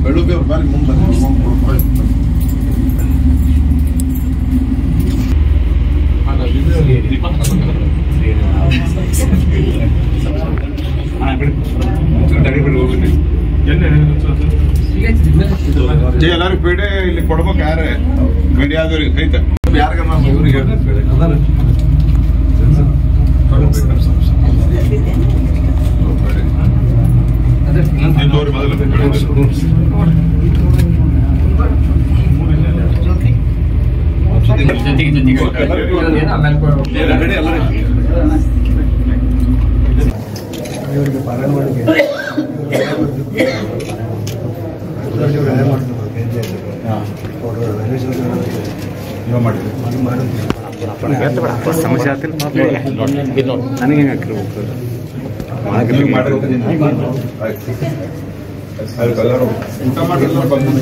ಬೆಳುಗ್ಗೆ ಬಾರಿ ಮುಂದೆ ಎಲ್ಲರಿಗೂ ಪೇಡೆ ಇಲ್ಲಿ ಕೊಡ್ಬೇಕು ಯಾರೇ ಮೀಡಿಯಾದವ್ರಿಗೆ ಸಹಿತ ಯಾರಿಗ ನಾವು ಇವ್ರಿಗೆ ಸಮಸ್ಯೆ ಆಗ್ತಿಲ್ಲ ನನಗೆ ಹೆಂಗೆ ಹಾಕಿರ್ಬೇಕು ಊಟ ಮಾಡಿಲ್ಲ ಬಂದು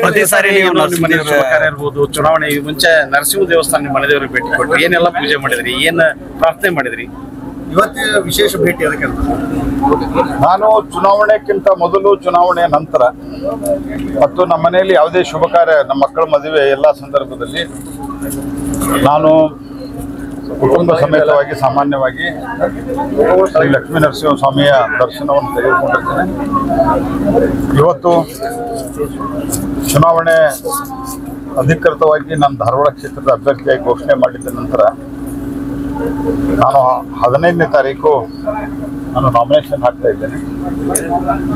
ಪ್ರತಿ ಸಾರಿ ನೀವು ಇರ್ಬೋದು ಚುನಾವಣೆ ಮುಂಚೆ ನರಸಿಂಹ ದೇವಸ್ಥಾನ ಮನೆ ದೇವರಿಗೆ ಭೇಟಿ ಕೊಟ್ರಿ, ಏನೆಲ್ಲ ಪೂಜೆ ಮಾಡಿದ್ರಿ, ಏನ್ ಪ್ರಾರ್ಥನೆ ಮಾಡಿದ್ರಿ? ಇವತ್ತಿನ ವಿಶೇಷ ಭೇಟಿ ಅದಕ್ಕೆ ನಾನು ಚುನಾವಣೆಕ್ಕಿಂತ ಮೊದಲು ಚುನಾವಣೆ ನಂತರ ಮತ್ತು ನಮ್ಮ ಮನೆಯಲ್ಲಿ ಯಾವುದೇ ಶುಭ ಕಾರ್ಯ, ನಮ್ಮ ಮಕ್ಕಳ ಮದುವೆ ಎಲ್ಲ ಸಂದರ್ಭದಲ್ಲಿ ನಾನು ಕುಟುಂಬ ಸಮೇತವಾಗಿ ಸಾಮಾನ್ಯವಾಗಿ ಶ್ರೀ ಲಕ್ಷ್ಮೀ ನರಸಿಂಹ ಸ್ವಾಮಿಯ ದರ್ಶನವನ್ನು ತೆಗೆದುಕೊಂಡಿರ್ತೇನೆ. ಇವತ್ತು ಚುನಾವಣೆ ಅಧಿಕೃತವಾಗಿ ನಾನು ಧಾರವಾಡ ಕ್ಷೇತ್ರದ ಅಭ್ಯರ್ಥಿಯಾಗಿ ಘೋಷಣೆ ಮಾಡಿದ ನಂತರ ನಾನು 15ನೇ ತಾರೀಕು ನಾನು ನಾಮಿನೇಷನ್ ಹಾಕ್ತಾ ಇದ್ದೇನೆ.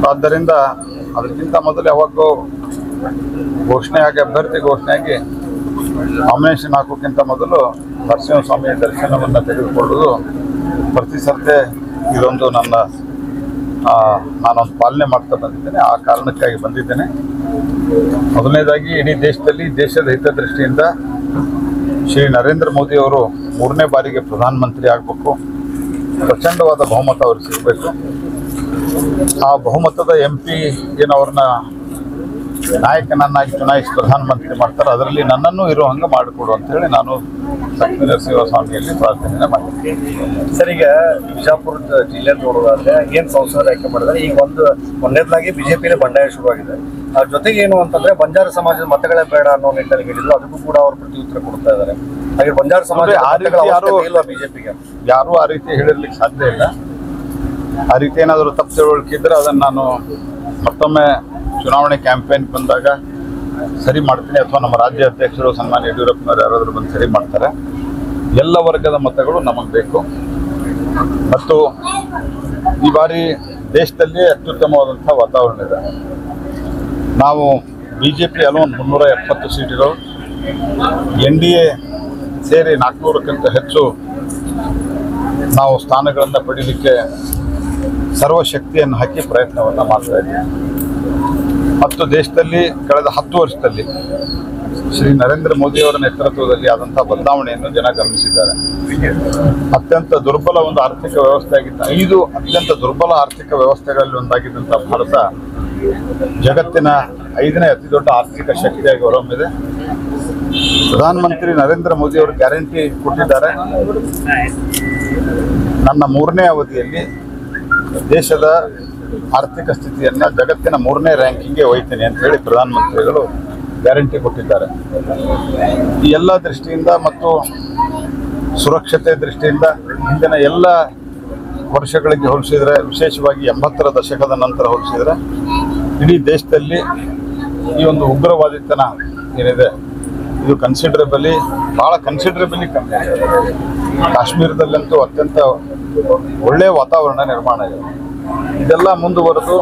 ಆದ್ದರಿಂದ ಅದಕ್ಕಿಂತ ಮೊದಲು ಯಾವಾಗಲೂ ಅಭ್ಯರ್ಥಿ ಘೋಷಣೆಯಾಗಿ ನಾಮಿನೇಷನ್ ಹಾಕೋಕ್ಕಿಂತ ಮೊದಲು ನರಸಿಂಹಸ್ವಾಮಿಯ ದರ್ಶನವನ್ನು ತೆಗೆದುಕೊಳ್ಳೋದು ಪ್ರತಿ ಸರ್ತಿ ಇದೊಂದು ನಾನೊಂದು ಪಾಲನೆ ಮಾಡ್ತಾ ಬಂದಿದ್ದೇನೆ. ಆ ಕಾರಣಕ್ಕಾಗಿ ಬಂದಿದ್ದೇನೆ. ಮೊದಲನೇದಾಗಿ ಇಡೀ ದೇಶದಲ್ಲಿ ದೇಶದ ಹಿತದೃಷ್ಟಿಯಿಂದ ಶ್ರೀ ನರೇಂದ್ರ ಮೋದಿ ಅವರು 3ನೇ ಬಾರಿಗೆ ಪ್ರಧಾನಮಂತ್ರಿ ಆಗಬೇಕು, ಪ್ರಚಂಡವಾದ ಬಹುಮತ ಅವ್ರಿಗೆ ಸಿಗಬೇಕು. ಆ ಬಹುಮತದ MP ಏನವ್ರನ್ನ ನಾಯಕನನ್ನಾಗಿ ಚುನಾಯಿಸಿ ಪ್ರಧಾನಮಂತ್ರಿ ಮಾಡ್ತಾರೆ, ಅದರಲ್ಲಿ ನನ್ನನ್ನು ಇರೋ ಹಂಗೆ ಮಾಡಿಕೊಡು ಅಂತೇಳಿ ನಾನು ಲಕ್ಷ್ಮೀ ನರಸಿಂಹ ಸ್ವಾಮಿಯಲ್ಲಿ ಪ್ರಾರ್ಥನೆ ಮಾಡಿದ್ದೀನಿ. ಸರ್, ಈಗ ಬಿಜಾಪುರ ಜಿಲ್ಲೆ ನೋಡೋದಾದ್ರೆ ಏನು ಸಂಸದ ಆಯ್ಕೆ ಮಾಡಿದ್ರೆ ಈಗ ಒಂದನೇದಾಗಿ ಬಿಜೆಪಿನೇ ಬಂಡಾಯ ಶುರುವಾಗಿದೆ. ಅದ್ರ ಜೊತೆಗೆ ಏನು ಅಂತಂದ್ರೆ ಬಂಜಾರ ಸಮಾಜದ ಮತಗಳೇ ಬೇಡ ಅನ್ನೋ ನಿಟ್ಟಿನಲ್ಲಿ ಹೇಳಿದ್ರು, ಅದಕ್ಕೂ ಕೂಡ ಅವರು ಪ್ರತಿ ಉತ್ತರ ಕೊಡ್ತಾ ಇದ್ದಾರೆ. ಹಾಗೆ ಬಂಜಾರ ಸಮಾಜ ಇಲ್ಲ ಬಿಜೆಪಿಗೆ ಯಾರು ಆ ರೀತಿ ಹೇಳಿರ್ಲಿಕ್ಕೆ ಸಾಧ್ಯ ಇಲ್ಲ. ಆ ರೀತಿ ಏನಾದರೂ ತಪ್ಪು ತಿಳುವಳಿಕೆ ಇದ್ದರೆ ಅದನ್ನು ನಾನು ಮತ್ತೊಮ್ಮೆ ಚುನಾವಣೆ ಕ್ಯಾಂಪೇನ್ ಬಂದಾಗ ಸರಿ ಮಾಡ್ತೀನಿ, ಅಥವಾ ನಮ್ಮ ರಾಜ್ಯ ಅಧ್ಯಕ್ಷರು ಸನ್ಮಾನ್ಯ ಯಡಿಯೂರಪ್ಪನವರು ಯಾರಾದರೂ ಬಂದು ಸರಿ ಮಾಡ್ತಾರೆ. ಎಲ್ಲ ವರ್ಗದ ಮತಗಳು ನಮಗೆ ಬೇಕು. ಮತ್ತು ಈ ಬಾರಿ ದೇಶದಲ್ಲಿ ಅತ್ಯುತ್ತಮವಾದಂಥ ವಾತಾವರಣ ಇದೆ. ನಾವು BJP ಅಲೋನ್ 370 ಸೀಟುಗಳು, NDA ಸೇರಿ 400ಕ್ಕಿಂತ ಹೆಚ್ಚು ನಾವು ಸ್ಥಾನಗಳನ್ನು ಪಡೀಲಿಕ್ಕೆ ಸರ್ವಶಕ್ತಿಯನ್ನು ಹಾಕಿ ಪ್ರಯತ್ನವನ್ನು ಮಾಡ್ತಾ ಇದ್ದೀವಿ. ಮತ್ತು ದೇಶದಲ್ಲಿ ಕಳೆದ 10 ವರ್ಷದಲ್ಲಿ ಶ್ರೀ ನರೇಂದ್ರ ಮೋದಿಯವರ ನೇತೃತ್ವದಲ್ಲಿ ಆದಂಥ ಬದಲಾವಣೆಯನ್ನು ಜನ ಗಮನಿಸಿದ್ದಾರೆ. ಅತ್ಯಂತ ದುರ್ಬಲ ಒಂದು ಆರ್ಥಿಕ ವ್ಯವಸ್ಥೆ ಆಗಿತ್ತು. 5 ಅತ್ಯಂತ ದುರ್ಬಲ ಆರ್ಥಿಕ ವ್ಯವಸ್ಥೆಗಳಲ್ಲಿ ಒಂದಾಗಿದ್ದಂಥ ಭಾರತ ಜಗತ್ತಿನ 5ನೇ ಅತಿ ದೊಡ್ಡ ಆರ್ಥಿಕ ಶಕ್ತಿಯಾಗಿ ಹೊರಹೊಮ್ಮಿದೆ. ಪ್ರಧಾನಮಂತ್ರಿ ನರೇಂದ್ರ ಮೋದಿ ಅವರು ಗ್ಯಾರಂಟಿ ಕೊಟ್ಟಿದ್ದಾರೆ. ನನ್ನ 3ನೇ ಅವಧಿಯಲ್ಲಿ ದೇಶದ ಆರ್ಥಿಕ ಸ್ಥಿತಿಯನ್ನು ಜಗತ್ತಿನ 3ನೇ ರ್ಯಾಂಕಿಂಗ್ಗೆ ಒಯ್ತೀನಿ ಅಂತ ಹೇಳಿ ಪ್ರಧಾನಮಂತ್ರಿಗಳು ಗ್ಯಾರಂಟಿ ಕೊಟ್ಟಿದ್ದಾರೆ. ಈ ಎಲ್ಲ ದೃಷ್ಟಿಯಿಂದ ಮತ್ತು ಸುರಕ್ಷತೆ ದೃಷ್ಟಿಯಿಂದ ಹಿಂದಿನ ಎಲ್ಲ ವರ್ಷಗಳಿಗೆ ಹೋಲಿಸಿದರೆ, ವಿಶೇಷವಾಗಿ 80ರ ದಶಕದ ನಂತರ ಹೋಲಿಸಿದರೆ ಇಡೀ ದೇಶದಲ್ಲಿ ಈ ಒಂದು ಉಗ್ರವಾದಿತನ ಏನಿದೆ ಇದು ಭಾಳ ಕನ್ಸಿಡರಬಲಿ ಕಮ್ಮಿ ಆಗಿದೆ. ಕಾಶ್ಮೀರದಲ್ಲಂತೂ ಅತ್ಯಂತ ಒಳ್ಳೆಯ ವಾತಾವರಣ ನಿರ್ಮಾಣ ಆಗಿದೆ. ಇದೆಲ್ಲ ಮುಂದುವರೆದು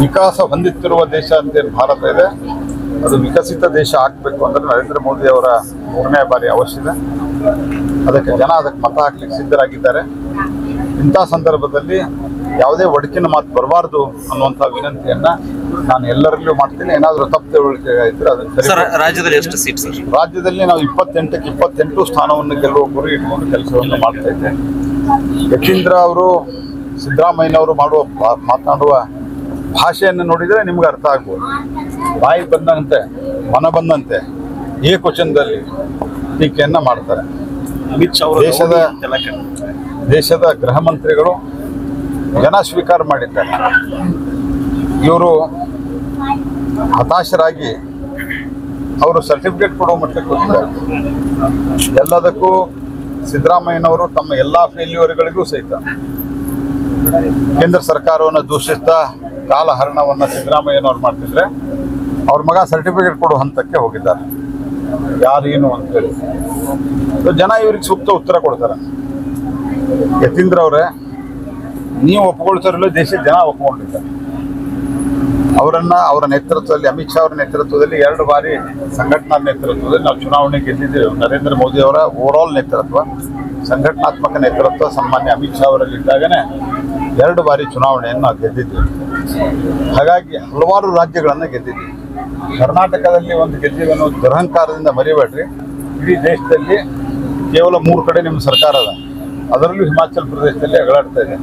ವಿಕಾಸ ಹೊಂದುತ್ತಿರುವ ದೇಶ ಅಂತೇನು ಭಾರತ ಇದೆ, ಅದು ವಿಕಸಿತ ದೇಶ ಆಗಬೇಕು ಅಂದರೆ ನರೇಂದ್ರ ಮೋದಿ ಅವರ 3ನೇ ಬಾರಿ ಅವಶ್ಯಕ. ಅದಕ್ಕೆ ಜನ ಮತ ಹಾಕ್ಲಿಕ್ಕೆ ಸಿದ್ಧರಾಗಿದ್ದಾರೆ. ಇಂಥ ಸಂದರ್ಭದಲ್ಲಿ ಯಾವುದೇ ಒಡಕಿನ ಮಾತು ಬರಬಾರ್ದು ಅನ್ನುವಂಥ ವಿನಂತಿಯನ್ನ ನಾನು ಎಲ್ಲರಲ್ಲೂ ಮಾಡ್ತೀನಿ. ಏನಾದರೂ ತಪ್ಪು ತಿಳುವಳಿಕೆ ಇದ್ರೆ ಅದನ್ನು ರಾಜ್ಯದಲ್ಲಿ ಎಷ್ಟು ಸೀಟ್ ಸರ್? ರಾಜ್ಯದಲ್ಲಿ ನಾವು 28ಕ್ಕೆ 28 ಸ್ಥಾನವನ್ನು ಗೆಲ್ಲುವ ಗುರಿ ಇಟ್ಕೊಂಡು ಕೆಲಸವನ್ನು ಮಾಡ್ತಾ ಇದ್ದೇವೆ. ಯತೀಂದ್ರ ಅವರು, ಸಿದ್ದರಾಮಯ್ಯನವರು ಮಾತನಾಡುವ ಭಾಷೆಯನ್ನು ನೋಡಿದರೆ ನಿಮ್ಗೆ ಅರ್ಥ ಆಗ್ಬೋದು. ಬಾಯಿ ಬಂದಂತೆ, ಮನ ಬಂದಂತೆ ಏಕವಚನದಲ್ಲಿ ಟೀಕೆಯನ್ನು ಮಾಡ್ತಾರೆ. ಅಮಿತ್ ಶಾ ದೇಶದ ಗೃಹ ಮಂತ್ರಿಗಳು ಜನ ಸ್ವೀಕಾರ ಮಾಡಿದ್ದಾರೆ. ಇವರು ಹತಾಶರಾಗಿ ಅವರು ಸರ್ಟಿಫಿಕೇಟ್ ಕೊಡುವ ಮಟ್ಟಕ್ಕೆ ಹೋಗಿದ್ದಾರೆ. ಎಲ್ಲದಕ್ಕೂ ಸಿದ್ದರಾಮಯ್ಯನವರು ತಮ್ಮ ಎಲ್ಲ ಫೇಲ್ಯೂರ್ಗಳಿಗೂ ಸಹಿತ ಕೇಂದ್ರ ಸರ್ಕಾರವನ್ನು ದೂಷಿಸ್ತಾ ಕಾಲಹರಣವನ್ನು ಸಿದ್ದರಾಮಯ್ಯನವ್ರು ಮಾಡ್ತಿದ್ರೆ ಅವ್ರ ಮಗ ಸರ್ಟಿಫಿಕೇಟ್ ಕೊಡುವ ಹಂತಕ್ಕೆ ಹೋಗಿದ್ದಾರೆ. ಯಾರೇನು ಅಂತೇಳಿ ಜನ ಇವ್ರಿಗೆ ಸೂಕ್ತ ಉತ್ತರ ಕೊಡ್ತಾರೆ. ಯತೀಂದ್ರ ಅವರೇ, ನೀವು ಒಪ್ಕೊಳ್ತಾರಲ್ಲ, ದೇಶದ ಜನ ಒಪ್ಕೊಂಡಿದ್ದಾರೆ. ಅವರ ನೇತೃತ್ವದಲ್ಲಿ, ಅಮಿತ್ ಶಾ ಅವರ ನೇತೃತ್ವದಲ್ಲಿ 2 ಬಾರಿ ಸಂಘಟನಾ ನೇತೃತ್ವದಲ್ಲಿ ನಾವು ಚುನಾವಣೆ ಗೆದ್ದಿದ್ದೇವೆ. ನರೇಂದ್ರ ಮೋದಿ ಅವರ ಓವರಾಲ್ ನೇತೃತ್ವ, ಸಂಘಟನಾತ್ಮಕ ನೇತೃತ್ವ ಸನ್ಮಾನ್ಯ ಅಮಿತ್ ಶಾ ಅವರಲ್ಲಿದ್ದಾಗನೇ 2 ಬಾರಿ ಚುನಾವಣೆಯನ್ನು ನಾವು ಗೆದ್ದಿದ್ದೇವೆ. ಹಾಗಾಗಿ ಹಲವಾರು ರಾಜ್ಯಗಳನ್ನು ಗೆದ್ದಿದ್ದೀವಿ. ಕರ್ನಾಟಕದಲ್ಲಿ ಒಂದು ಗೆದ್ದಿವೆ ಅನ್ನೋ ದುರಹಂಕಾರದಿಂದ ಮರಿಬೇಡ್ರಿ. ಇಡೀ ದೇಶದಲ್ಲಿ ಕೇವಲ 3 ಕಡೆ ನಿಮ್ಮ ಸರ್ಕಾರ ಅದ, ಅದರಲ್ಲೂ ಹಿಮಾಚಲ ಪ್ರದೇಶದಲ್ಲಿ ಅಗಳಾಡ್ತಾ ಇದೆ.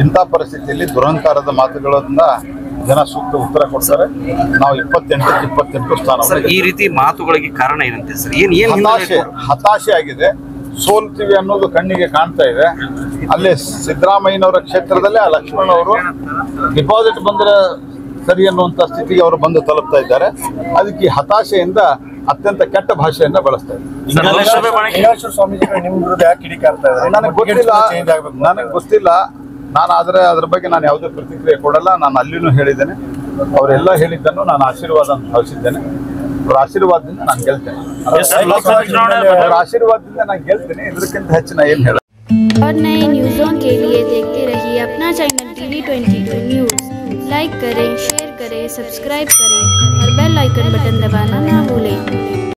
ಇಂಥ ಪರಿಸ್ಥಿತಿಯಲ್ಲಿ ದುರಹಂಕಾರದ ಮಾತುಗಳಿಂದ ಜನ ಸೂಕ್ತ ಉತ್ತರ ಕೊಡ್ತಾರೆ. ನಾವು 28ಕ್ಕೆ 28 ಸ್ಥಾನ. ಈ ರೀತಿ ಮಾತುಗಳಿಗೆ ಕಾರಣ ಏನಂತೆ ಸರ್? ಹತಾಶೆ ಆಗಿದೆ. ಸೋಲ್ತೀವಿ ಅನ್ನೋದು ಕಣ್ಣಿಗೆ ಕಾಣ್ತಾ ಇದೆ. ಅಲ್ಲೇ ಸಿದ್ದರಾಮಯ್ಯನವರ ಕ್ಷೇತ್ರದಲ್ಲೇ ಆ ಲಕ್ಷ್ಮಣ್ ಅವರು ಡಿಪಾಸಿಟ್ ಬಂದರೆ ಸರಿ ಅನ್ನುವಂಥ ಸ್ಥಿತಿಗೆ ಅವರು ಬಂದು ತಲುಪ್ತಾ ಇದ್ದಾರೆ. ಅದಕ್ಕೆ ಹತಾಶೆಯಿಂದ ಅತ್ಯಂತ ಕೆಟ್ಟ ಭಾಷೆಯನ್ನ ಬಳಸ್ತಾ ಇದ್ದಾರೆ. ಸ್ವಾಮೀಜಿಗಳು ನಿಮ್ಮ ವಿರುದ್ಧ ಯಾಕೆ ಕಿಡಿಕಾರ್ತಾ ಇದ್ದಾರೆ? ನನಗೆ ಗೊತ್ತಿಲ್ಲ. ನಾನು ಆದರೆ ಅದ್ರ ಬಗ್ಗೆ ನಾನು ಯಾವುದೇ ಪ್ರತಿಕ್ರಿಯೆ ಕೊಡಲ್ಲ. ನಾನು ಅಲ್ಲಿನೂ ಹೇಳಿದ್ದೇನೆ, ಅವರೆಲ್ಲ ಹೇಳಿದ್ದನ್ನು ನಾನು ಆಶೀರ್ವಾದ ಅಂತ ಭಾವಿಸಿದ್ದೇನೆ. ಅವರ ಆಶೀರ್ವಾದದಿಂದ ನಾನು ಗೆಲ್ತೇನೆ. ಅವರ ಆಶೀರ್ವಾದದಿಂದ ನಾನು ಗೆಲ್ತೇನೆ. ಇದಕ್ಕಿಂತ ಹೆಚ್ಚಿನ ಏನು ಹೇಳ. और नए न्यूज़ों के लिए देखते रहिए अपना चैनल TV22 न्यूज़। लाइक करें, शेयर करें, सब्सक्राइब करें और बेल आइकन बटन दबाना ना भूलें।